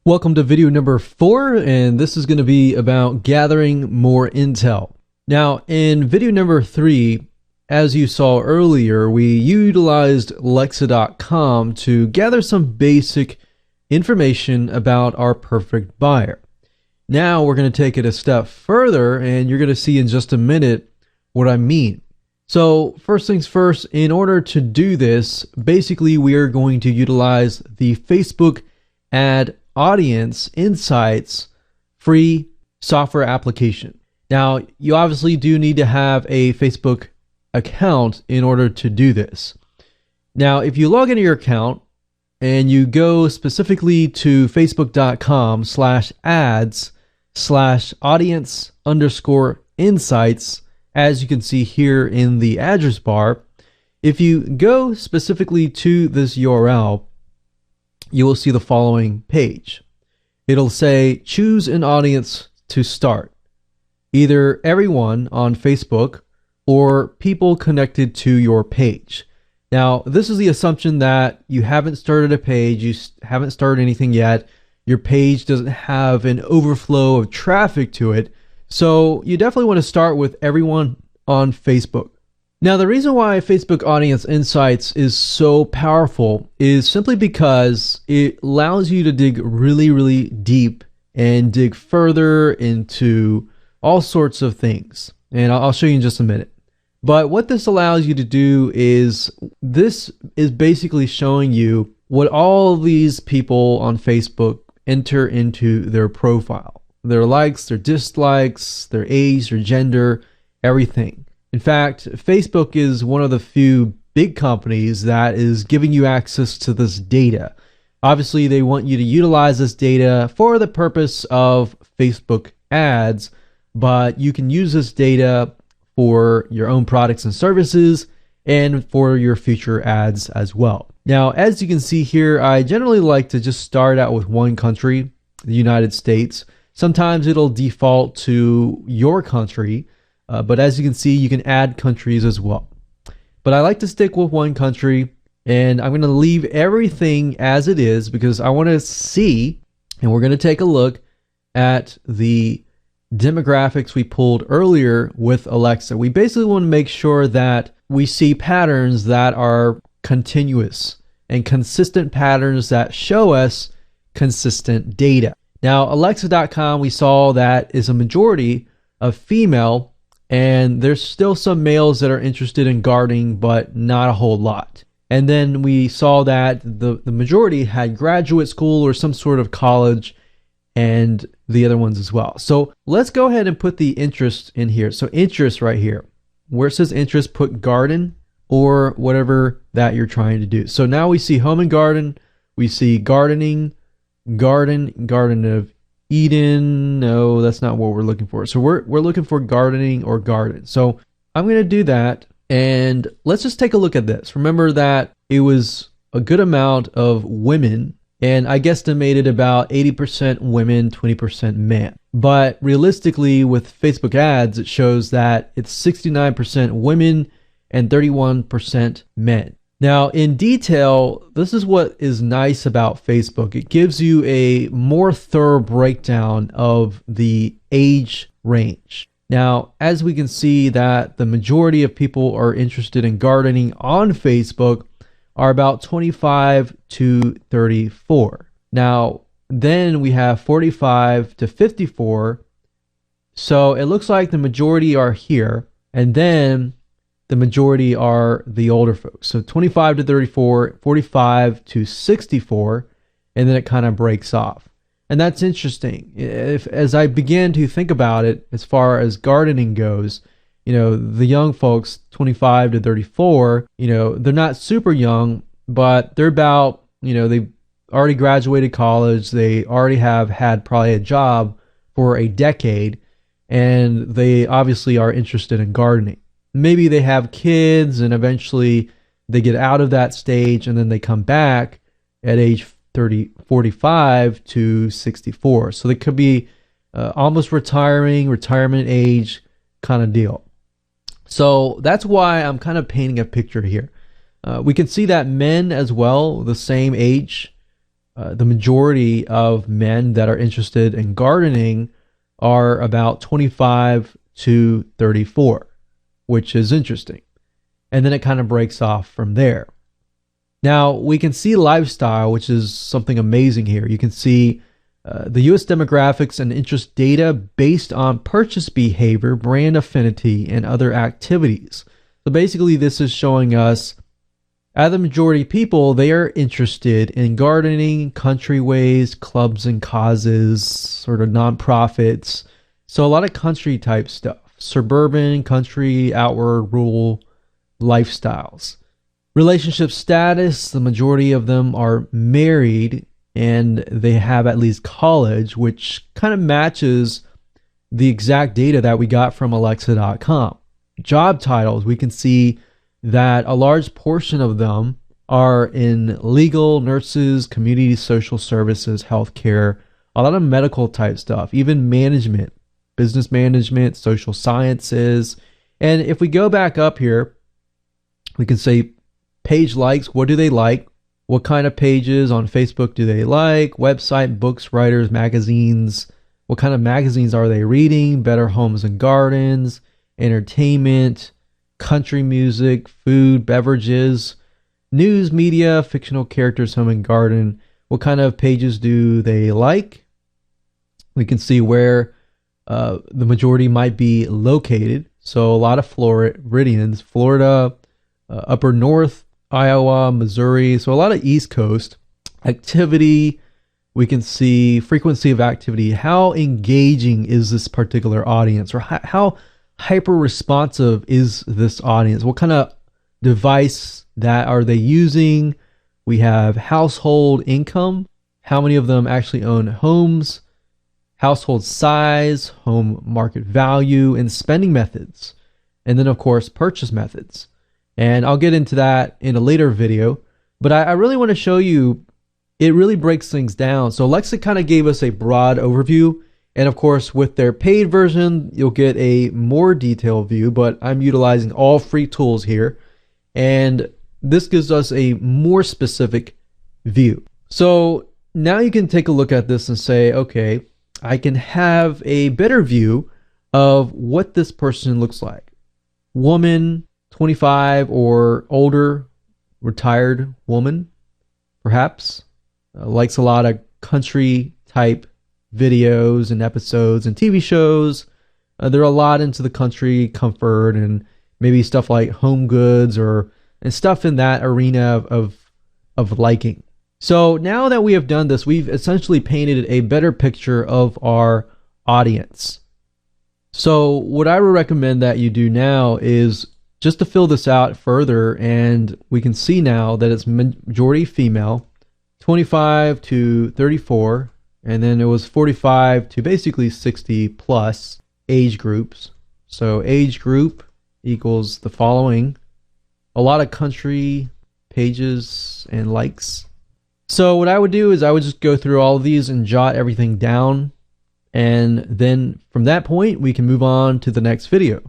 Welcome to video number 4, and this is going to be about gathering more intel. Now, in video number 3, as you saw earlier, we utilized Alexa.com to gather some basic information about our perfect buyer. Now we're going to take it a step further, and you're going to see in just a minute what I mean. So first things first, in order to do this, basically we are going to utilize the Facebook ad audience insights free software application. Now, you obviously do need to have a Facebook account in order to do this. Now, if you log into your account and you go specifically to facebook.com/ads/audience_insights, as you can see here in the address bar, if you go specifically to this URL, you will see the following page. It'll say choose an audience to start, either everyone on Facebook or people connected to your page. Now, this is the assumption that you haven't started a page, you haven't started anything yet, your page doesn't have an overflow of traffic to it, so you definitely want to start with everyone on Facebook. Now, the reason why Facebook Audience Insights is so powerful is simply because it allows you to dig really deep and dig further into all sorts of things. And I'll show you in just a minute. But what this allows you to do is, this is basically showing you what all these people on Facebook enter into their profile. Their likes, their dislikes, their age, their gender, everything. In fact, Facebook is one of the few big companies that is giving you access to this data. Obviously, they want you to utilize this data for the purpose of Facebook ads, but you can use this data for your own products and services and for your future ads as well. Now, as you can see here, I generally like to just start out with one country, the United States. Sometimes it'll default to your country. But as you can see, you can add countries as well. But I like to stick with one country, and I'm going to leave everything as it is because I want to see, and we're going to take a look at the demographics we pulled earlier with Alexa. We basically want to make sure that we see patterns that are continuous and consistent patterns that show us consistent data. Now, Alexa.com, we saw that is a majority of female, and there's still some males that are interested in gardening, but not a whole lot. And then we saw that the majority had graduate school or some sort of college, and the other ones as well. So let's go ahead and put the interest in here. So interest right here, where it says interest, put garden or whatever that you're trying to do. So now we see home and garden, we see gardening, garden of Eden. No, that's not what we're looking for. So we're looking for gardening or garden. So I'm going to do that, and let's just take a look at this. Remember that it was a good amount of women, and I guesstimated about 80% women, 20% men. But realistically, with Facebook ads, it shows that it's 69% women and 31% men. Now, in detail, this is what is nice about Facebook. It gives you a more thorough breakdown of the age range. Now, as we can see that the majority of people are interested in gardening on Facebook are about 25 to 34. Now, then we have 45 to 54. So it looks like the majority are here, and then the majority are the older folks. So 25 to 34, 45 to 64, and then it kind of breaks off. And that's interesting. As I began to think about it, as far as gardening goes, the young folks, 25 to 34, they're not super young, but they're about, they've already graduated college. They already have had probably a job for a decade, and they obviously are interested in gardening. Maybe they have kids and eventually they get out of that stage and then they come back at age 45 to 64. So they could be almost retirement age kind of deal. So that's why I'm kind of painting a picture here. We can see that men as well, the same age, The majority of men that are interested in gardening are about 25 to 34, which is interesting. And then it kind of breaks off from there. Now, we can see lifestyle, which is something amazing here. You can see the US demographics and interest data based on purchase behavior, brand affinity, and other activities. So basically, this is showing us the majority of people, they are interested in gardening, country ways, clubs and causes, sort of nonprofits. So a lot of country type stuff, suburban, country, outward, rural lifestyles. Relationship status, the majority of them are married and they have at least college, which kind of matches the exact data that we got from Alexa.com. Job titles, we can see that a large portion of them are in legal, nurses, community social services, healthcare, a lot of medical type stuff, even management, business management, social sciences. And if we go back up here, we can say page likes. What do they like? What kind of pages on Facebook do they like? Website, books, writers, magazines. What kind of magazines are they reading? Better Homes and Gardens, entertainment, country music, food, beverages, news, media, fictional characters, home and garden. What kind of pages do they like? We can see where the majority might be located. So a lot of Floridians, Florida, upper north, Iowa, Missouri. So a lot of East Coast activity. We can see frequency of activity. How engaging is this particular audience, or how hyper responsive is this audience? What kind of device that are they using? We have household income. How many of them actually own homes? Household size, home market value, and spending methods. And then, of course, purchase methods. And I'll get into that in a later video. But I really want to show you, it really breaks things down. So Alexa kind of gave us a broad overview. And of course, with their paid version, you'll get a more detailed view, but I'm utilizing all free tools here. And this gives us a more specific view. So now you can take a look at this and say, okay, I can have a better view of what this person looks like. Woman, 25 or older, retired woman, perhaps, likes a lot of country type videos and episodes and TV shows. They're a lot into the country comfort and maybe stuff like home goods and stuff in that arena of liking. So now that we have done this, we've essentially painted a better picture of our audience. So what I would recommend that you do now is just to fill this out further, and we can see now that it's majority female, 25 to 34, and then it was 45 to basically 60 plus age groups. So age group equals the following. A lot of country pages and likes. So what I would do is I would just go through all of these and jot everything down. And then from that point, we can move on to the next video.